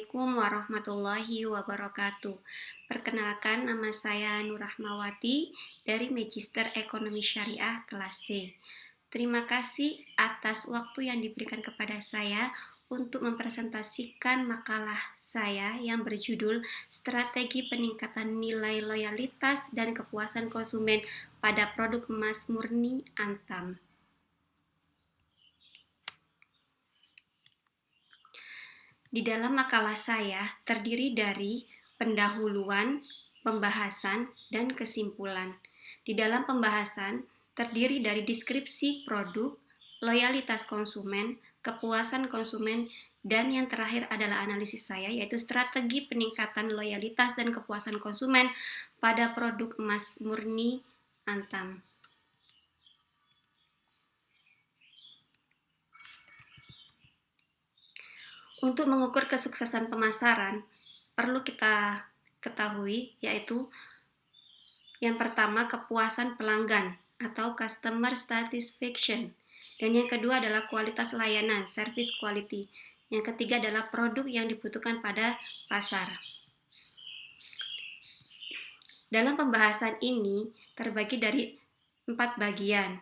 Assalamualaikum warahmatullahi wabarakatuh. Perkenalkan, nama saya Nur Rahmawati dari Magister Ekonomi Syariah kelas C. Terima kasih atas waktu yang diberikan kepada saya untuk mempresentasikan makalah saya yang berjudul Strategi Peningkatan Nilai Loyalitas dan Kepuasan Konsumen pada Produk Emas Murni Antam. Di dalam makalah saya terdiri dari pendahuluan, pembahasan, dan kesimpulan. Di dalam pembahasan terdiri dari deskripsi produk, loyalitas konsumen, kepuasan konsumen, dan yang terakhir adalah analisis saya, yaitu strategi peningkatan loyalitas dan kepuasan konsumen pada produk emas murni Antam. Untuk mengukur kesuksesan pemasaran, perlu kita ketahui yaitu yang pertama kepuasan pelanggan atau customer satisfaction, dan yang kedua adalah kualitas layanan, service quality. Yang ketiga adalah produk yang dibutuhkan pada pasar. Dalam pembahasan ini terbagi dari 4 bagian.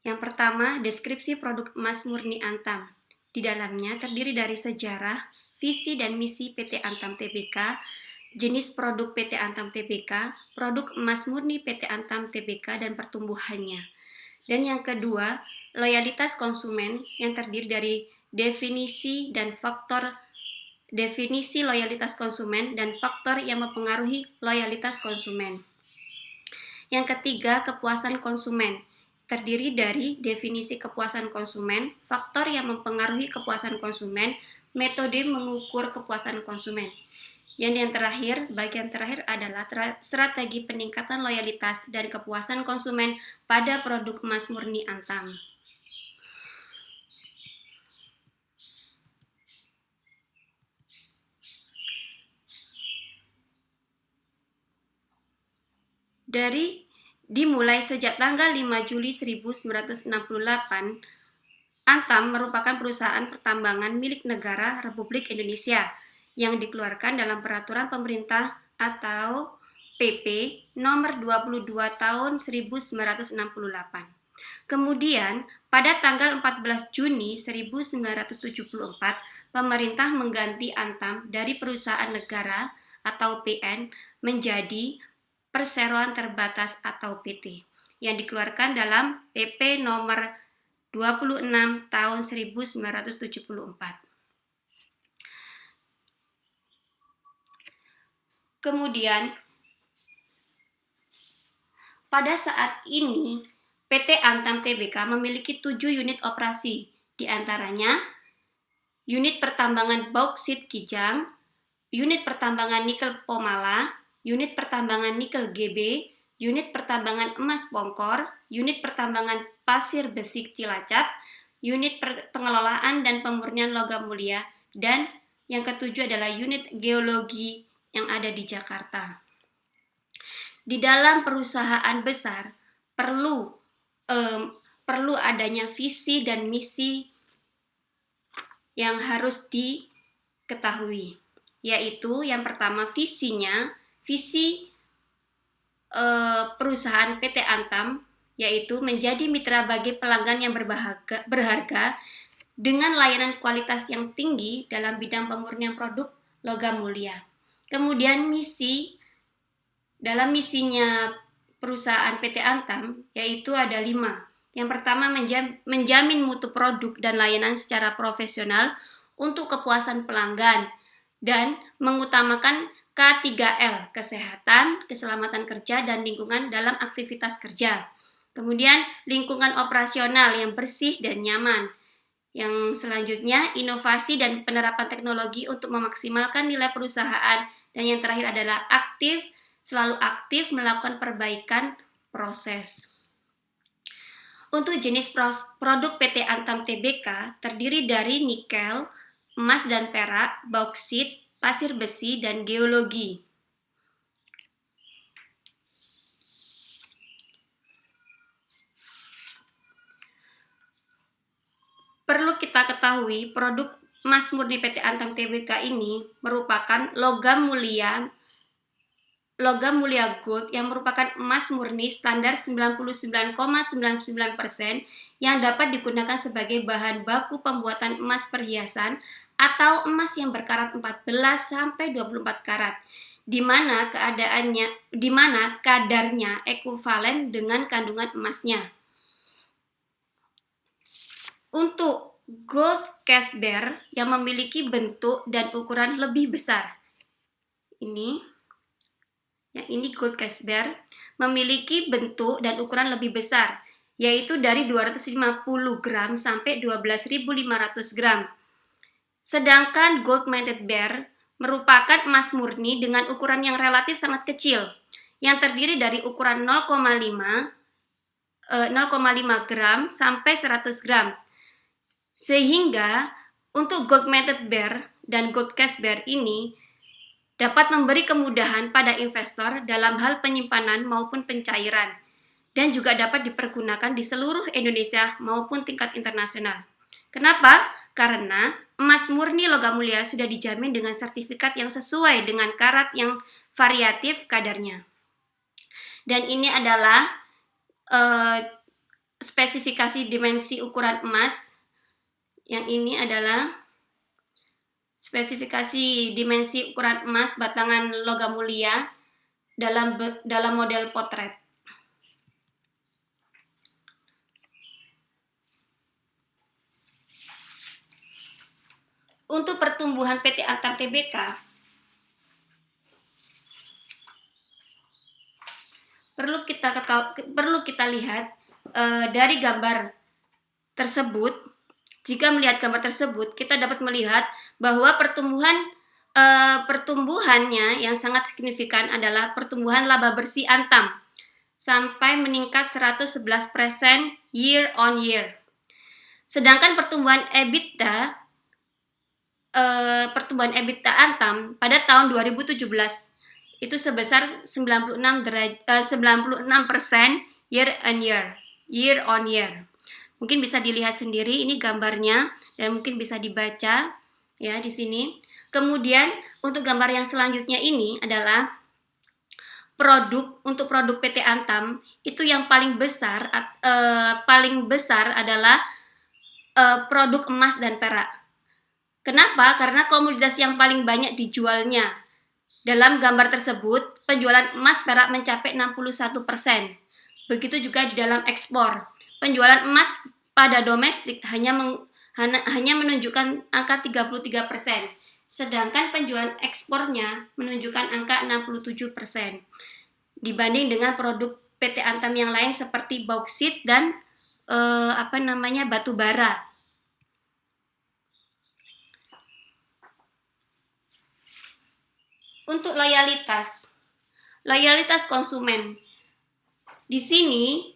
Yang pertama, deskripsi produk emas murni Antam. Di dalamnya terdiri dari sejarah, visi dan misi PT Antam Tbk, jenis produk PT Antam Tbk, produk emas murni PT Antam Tbk, dan pertumbuhannya. Dan yang kedua, loyalitas konsumen yang terdiri dari definisi loyalitas konsumen dan faktor yang mempengaruhi loyalitas konsumen. Yang ketiga, kepuasan konsumen terdiri dari definisi kepuasan konsumen, faktor yang mempengaruhi kepuasan konsumen, metode mengukur kepuasan konsumen. Dan yang terakhir, bagian terakhir adalah strategi peningkatan loyalitas dan kepuasan konsumen pada produk emas murni Antam. Dimulai sejak tanggal 5 Juli 1968, Antam merupakan perusahaan pertambangan milik negara Republik Indonesia yang dikeluarkan dalam Peraturan Pemerintah atau PP nomor 22 tahun 1968. Kemudian, pada tanggal 14 Juni 1974, pemerintah mengganti Antam dari perusahaan negara atau PN menjadi Perseroan Terbatas atau PT yang dikeluarkan dalam PP nomor 26 tahun 1974. Kemudian, pada saat ini PT Antam Tbk memiliki 7 unit operasi, di antaranya unit pertambangan bauksit Kijang, unit pertambangan nikel Pomala, unit pertambangan nikel GB, unit pertambangan emas Pongkor, unit pertambangan pasir besi Cilacap, unit pengelolaan dan pemurnian logam mulia, dan yang ketujuh adalah unit geologi yang ada di Jakarta. Di dalam perusahaan besar perlu adanya visi dan misi yang harus diketahui, yaitu yang pertama visi perusahaan PT Antam yaitu menjadi mitra bagi pelanggan yang berharga dengan layanan kualitas yang tinggi dalam bidang pemurnian produk logam mulia. Kemudian dalam misinya perusahaan PT Antam yaitu ada 5. Yang pertama, menjamin mutu produk dan layanan secara profesional untuk kepuasan pelanggan dan mengutamakan K3L, kesehatan, keselamatan kerja, dan lingkungan dalam aktivitas kerja. Kemudian lingkungan operasional yang bersih dan nyaman. Yang selanjutnya, inovasi dan penerapan teknologi untuk memaksimalkan nilai perusahaan. Dan yang terakhir adalah selalu aktif melakukan perbaikan proses. Untuk jenis produk PT Antam Tbk terdiri dari nikel, emas dan perak, bauksit, pasir besi, dan geologi. Perlu kita ketahui, produk emas murni PT Antam Tbk ini merupakan logam mulia gold yang merupakan emas murni standar 99,99% yang dapat digunakan sebagai bahan baku pembuatan emas perhiasan atau emas yang berkarat 14 sampai 24 karat, di mana kadarnya ekuivalen dengan kandungan emasnya. Untuk gold cash bar yang memiliki bentuk dan ukuran lebih besar, ini gold cash bar memiliki bentuk dan ukuran lebih besar, yaitu dari 250 gram sampai 12.500 gram. Sedangkan gold plated bar merupakan emas murni dengan ukuran yang relatif sangat kecil, yang terdiri dari ukuran 0,5 gram sampai 100 gram. Sehingga untuk gold plated bar dan gold cash bar ini dapat memberi kemudahan pada investor dalam hal penyimpanan maupun pencairan, dan juga dapat dipergunakan di seluruh Indonesia maupun tingkat internasional. Kenapa? Karena emas murni logam mulia sudah dijamin dengan sertifikat yang sesuai dengan karat yang variatif kadarnya. Dan ini adalah spesifikasi dimensi ukuran emas. Yang ini adalah spesifikasi dimensi ukuran emas batangan logam mulia dalam model potret. Untuk pertumbuhan PT Antam Tbk, perlu kita lihat dari gambar tersebut. Jika melihat gambar tersebut, kita dapat melihat bahwa pertumbuhannya yang sangat signifikan adalah pertumbuhan laba bersih Antam sampai meningkat 111% year on year. Sedangkan pertumbuhan EBITDA Antam pada tahun 2017 itu sebesar 96% year on year. Mungkin bisa dilihat sendiri ini gambarnya dan mungkin bisa dibaca ya di sini. Kemudian untuk gambar yang selanjutnya ini adalah untuk produk PT Antam itu yang paling besar adalah produk emas dan perak. Kenapa? Karena komoditas yang paling banyak dijualnya. Dalam gambar tersebut, penjualan emas perak mencapai 61%. Begitu juga di dalam ekspor. Penjualan emas pada domestik hanya menunjukkan angka 33%, sedangkan penjualan ekspornya menunjukkan angka 67%. Dibanding dengan produk PT Antam yang lain seperti bauksit dan batu bara. Untuk loyalitas konsumen. Di sini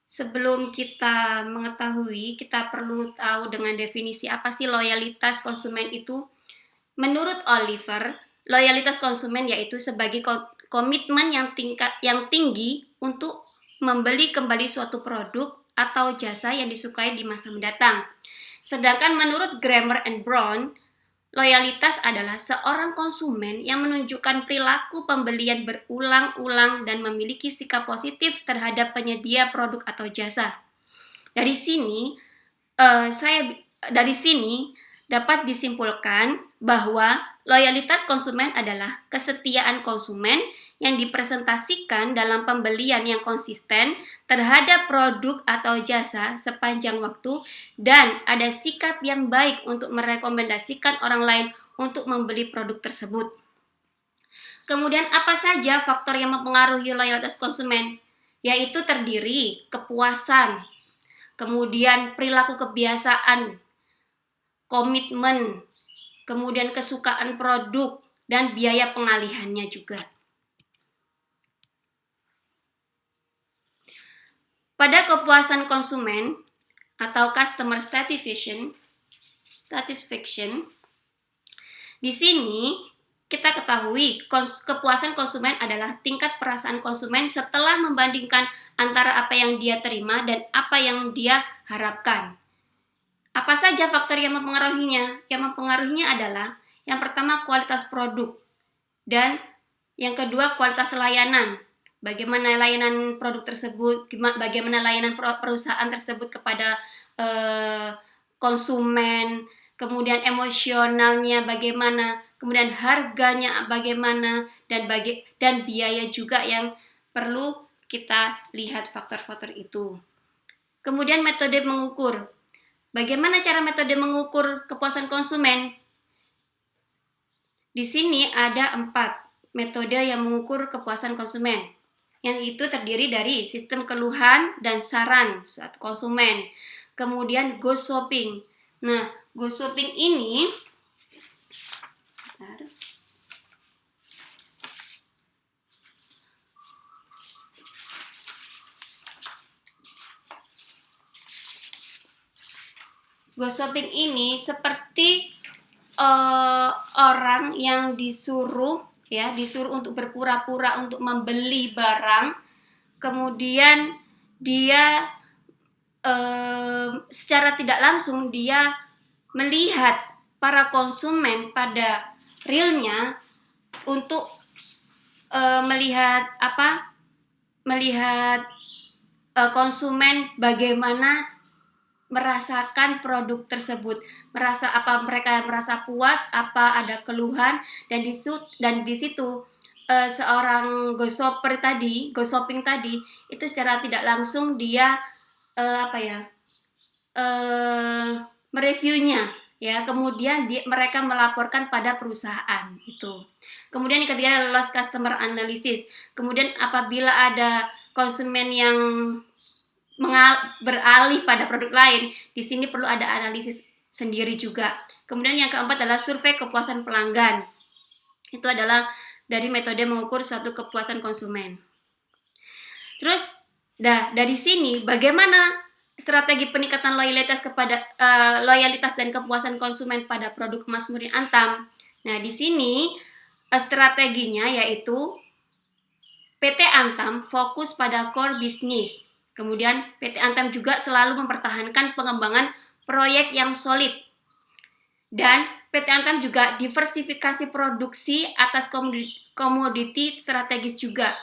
sebelum kita mengetahui, kita perlu tahu dengan definisi apa sih loyalitas konsumen itu. Menurut Oliver, loyalitas konsumen yaitu sebagai komitmen yang tinggi untuk membeli kembali suatu produk atau jasa yang disukai di masa mendatang. Sedangkan menurut Gramer and Brown, loyalitas adalah seorang konsumen yang menunjukkan perilaku pembelian berulang-ulang dan memiliki sikap positif terhadap penyedia produk atau jasa. Dari sini dapat disimpulkan bahwa loyalitas konsumen adalah kesetiaan konsumen yang dipresentasikan dalam pembelian yang konsisten terhadap produk atau jasa sepanjang waktu, dan ada sikap yang baik untuk merekomendasikan orang lain untuk membeli produk tersebut. Kemudian apa saja faktor yang mempengaruhi loyalitas konsumen? Yaitu terdiri kepuasan, kemudian perilaku kebiasaan, komitmen, kemudian kesukaan produk, dan biaya pengalihannya juga. Pada kepuasan konsumen atau customer satisfaction, di sini kita ketahui kepuasan konsumen adalah tingkat perasaan konsumen setelah membandingkan antara apa yang dia terima dan apa yang dia harapkan. Apa saja faktor yang mempengaruhinya? Yang mempengaruhinya adalah yang pertama kualitas produk dan yang kedua kualitas layanan. Bagaimana layanan produk tersebut, bagaimana layanan perusahaan tersebut kepada konsumen, kemudian emosionalnya bagaimana, kemudian harganya bagaimana, dan biaya juga yang perlu kita lihat faktor-faktor itu. Kemudian metode mengukur. Bagaimana cara metode mengukur kepuasan konsumen? Di sini ada 4 metode yang mengukur kepuasan konsumen. Yang itu terdiri dari sistem keluhan dan saran saat konsumen. Kemudian go shopping. Nah, go shopping ini seperti orang yang disuruh untuk berpura-pura untuk membeli barang, kemudian dia secara tidak langsung dia melihat para konsumen pada realnya untuk melihat konsumen bagaimana merasakan produk tersebut, mereka merasa puas, apa ada keluhan, dan di situ seorang go shopping tadi itu secara tidak langsung dia mereviewnya, ya, kemudian mereka melaporkan pada perusahaan itu. Kemudian yang ketiga adalah loss customer analysis. Kemudian apabila ada konsumen yang beralih pada produk lain, di sini perlu ada analisis sendiri juga. Kemudian yang keempat adalah survei kepuasan pelanggan. Itu adalah dari metode mengukur suatu kepuasan konsumen. Terus, dari sini bagaimana strategi peningkatan loyalitas dan kepuasan konsumen pada produk Mas Murni Antam? Nah, di sini strateginya yaitu PT Antam fokus pada core business. Kemudian PT Antam juga selalu mempertahankan pengembangan proyek yang solid. Dan PT Antam juga diversifikasi produksi atas komoditi strategis juga.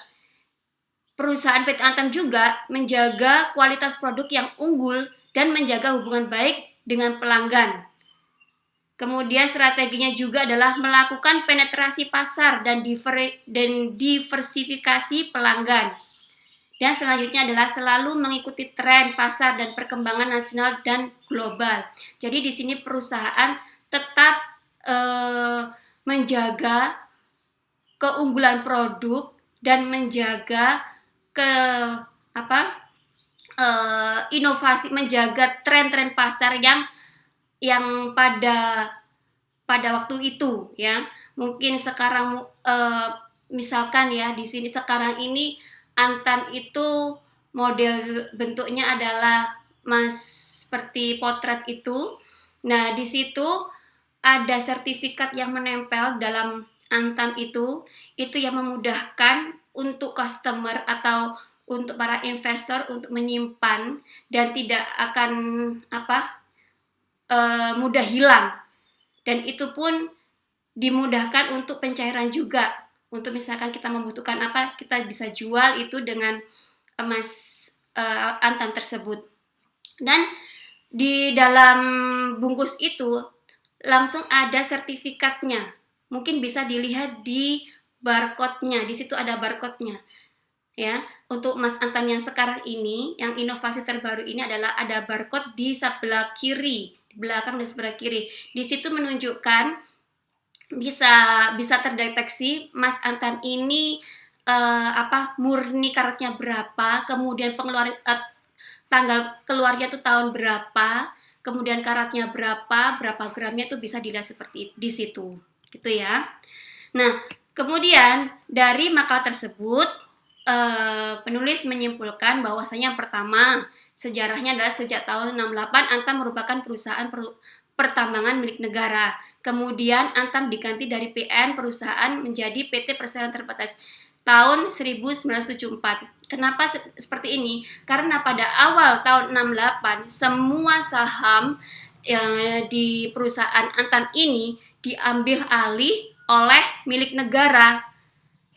Perusahaan PT Antam juga menjaga kualitas produk yang unggul dan menjaga hubungan baik dengan pelanggan. Kemudian strateginya juga adalah melakukan penetrasi pasar dan diversifikasi pelanggan. Dan selanjutnya adalah selalu mengikuti tren pasar dan perkembangan nasional dan global. Jadi di sini perusahaan tetap menjaga keunggulan produk dan menjaga inovasi, menjaga tren-tren pasar yang pada waktu itu, ya. Mungkin sekarang misalkan ya di sini sekarang ini Antam itu model bentuknya adalah seperti potret itu. Nah, di situ ada sertifikat yang menempel dalam Antam itu yang memudahkan untuk customer atau untuk para investor untuk menyimpan dan tidak akan mudah hilang. Dan itu pun dimudahkan untuk pencairan juga. Untuk misalkan kita membutuhkan kita bisa jual itu dengan emas Antam tersebut. Dan di dalam bungkus itu langsung ada sertifikatnya. Mungkin bisa dilihat di barcode-nya. Di situ ada barcode-nya. Ya, untuk emas Antam yang sekarang ini, yang inovasi terbaru ini adalah ada barcode di sebelah kiri, di belakang dan sebelah kiri. Di situ menunjukkan bisa terdeteksi Mas Antam ini murni karatnya berapa, kemudian tanggal keluarnya tuh tahun berapa, kemudian karatnya berapa gramnya tuh bisa dilihat seperti di situ, gitu ya. Nah, kemudian dari makalah tersebut penulis menyimpulkan bahwasanya yang pertama sejarahnya adalah sejak tahun 68 Antam merupakan perusahaan pertambangan milik negara. Kemudian Antam diganti dari PN perusahaan menjadi PT Perseroan Terbatas tahun 1974. Kenapa seperti ini? Karena pada awal tahun 68 semua saham di perusahaan Antam ini diambil alih oleh milik negara.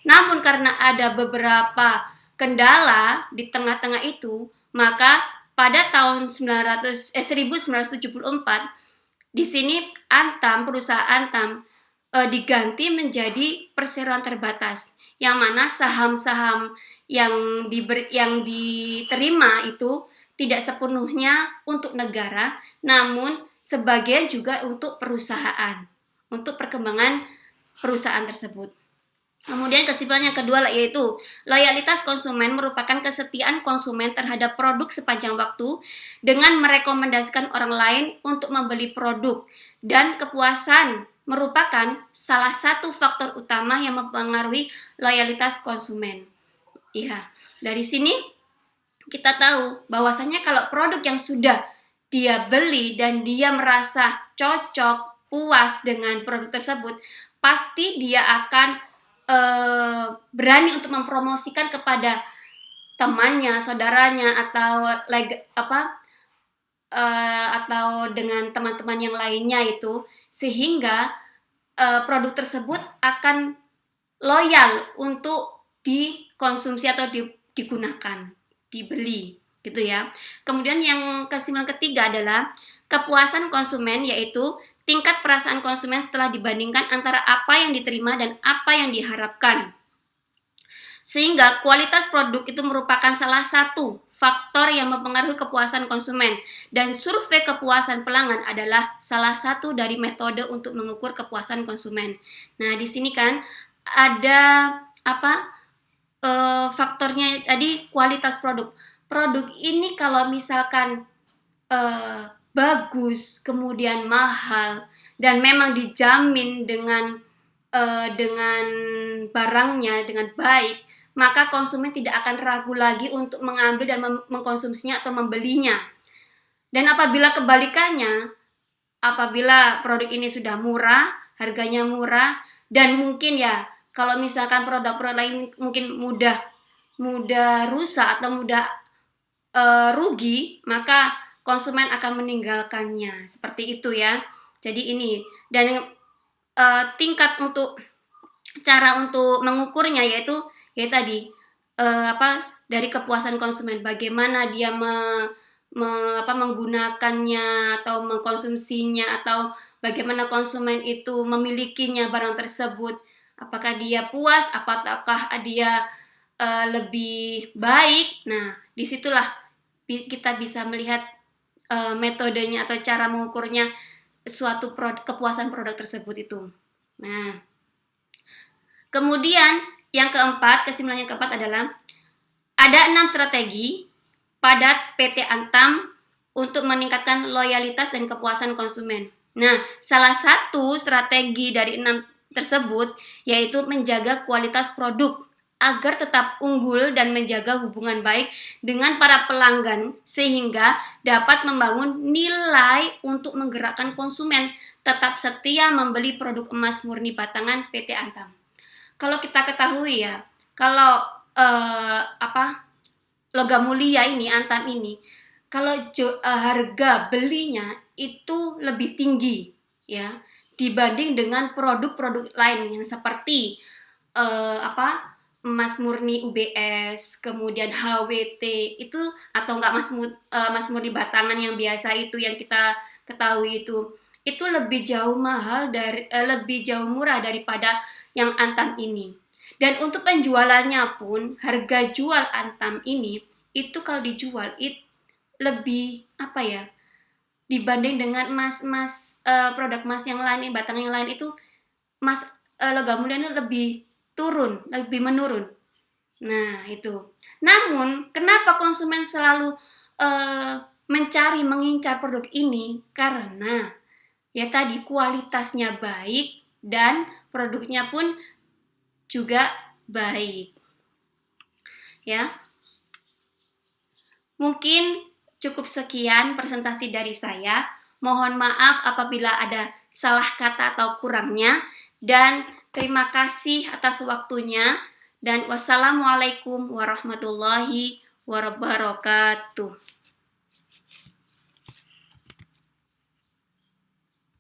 Namun karena ada beberapa kendala di tengah-tengah itu, maka pada tahun 1974 di sini perusahaan Antam diganti menjadi perseroan terbatas, yang mana saham-saham yang diterima itu tidak sepenuhnya untuk negara, namun sebagian juga untuk perusahaan, untuk perkembangan perusahaan tersebut. Kemudian kesimpulan yang kedua yaitu loyalitas konsumen merupakan kesetiaan konsumen terhadap produk sepanjang waktu dengan merekomendasikan orang lain untuk membeli produk, dan kepuasan merupakan salah satu faktor utama yang mempengaruhi loyalitas konsumen. Iya, dari sini kita tahu bahwasanya kalau produk yang sudah dia beli dan dia merasa cocok, puas dengan produk tersebut, pasti dia akan berani untuk mempromosikan kepada temannya, saudaranya, atau atau dengan teman-teman yang lainnya itu, sehingga produk tersebut akan loyal untuk dikonsumsi atau digunakan, dibeli, gitu ya. Kemudian yang kesimpulan ketiga adalah kepuasan konsumen, yaitu tingkat perasaan konsumen setelah dibandingkan antara apa yang diterima dan apa yang diharapkan. Sehingga kualitas produk itu merupakan salah satu faktor yang mempengaruhi kepuasan konsumen, dan survei kepuasan pelanggan adalah salah satu dari metode untuk mengukur kepuasan konsumen. Nah, di sini kan ada faktornya tadi, kualitas produk. Produk ini kalau misalkan bagus, kemudian mahal, dan memang dijamin dengan barangnya dengan baik, maka konsumen tidak akan ragu lagi untuk mengambil dan mengkonsumsinya atau membelinya. Dan apabila kebalikannya, apabila produk ini sudah murah, harganya murah, dan mungkin ya kalau misalkan produk-produk lain mungkin mudah rusak atau mudah rugi, maka konsumen akan meninggalkannya. Seperti itu ya. Jadi ini, dan tingkat untuk cara untuk mengukurnya yaitu tadi dari kepuasan konsumen, bagaimana dia menggunakannya atau mengkonsumsinya, atau bagaimana konsumen itu memilikinya barang tersebut, apakah dia puas, apakah dia lebih baik. Nah, disitulah kita bisa melihat metodenya atau cara mengukurnya suatu kepuasan produk tersebut itu. Nah, kemudian yang keempat, kesimpulan yang keempat adalah ada 6 strategi pada PT Antam untuk meningkatkan loyalitas dan kepuasan konsumen. Nah, salah satu strategi dari 6 tersebut yaitu menjaga kualitas produk agar tetap unggul dan menjaga hubungan baik dengan para pelanggan, sehingga dapat membangun nilai untuk menggerakkan konsumen tetap setia membeli produk emas murni batangan PT Antam. Kalau kita ketahui ya, kalau logam mulia ini, Antam ini, kalau harga belinya itu lebih tinggi ya dibanding dengan produk-produk lain yang seperti emas murni UBS, kemudian HWT itu, atau enggak emas murni batangan yang biasa itu yang kita ketahui itu lebih jauh lebih jauh murah daripada yang Antam ini. Dan untuk penjualannya pun, harga jual Antam ini itu kalau dijual lebih dibanding dengan produk emas yang lain, batangan yang lain itu logam mulia ini lebih menurun. Nah, itu. Namun, kenapa konsumen selalu mengincar produk ini? Karena ya tadi, kualitasnya baik dan produknya pun juga baik. Ya. Mungkin cukup sekian presentasi dari saya. Mohon maaf apabila ada salah kata atau kurangnya, dan terima kasih atas waktunya, dan wassalamualaikum warahmatullahi wabarakatuh.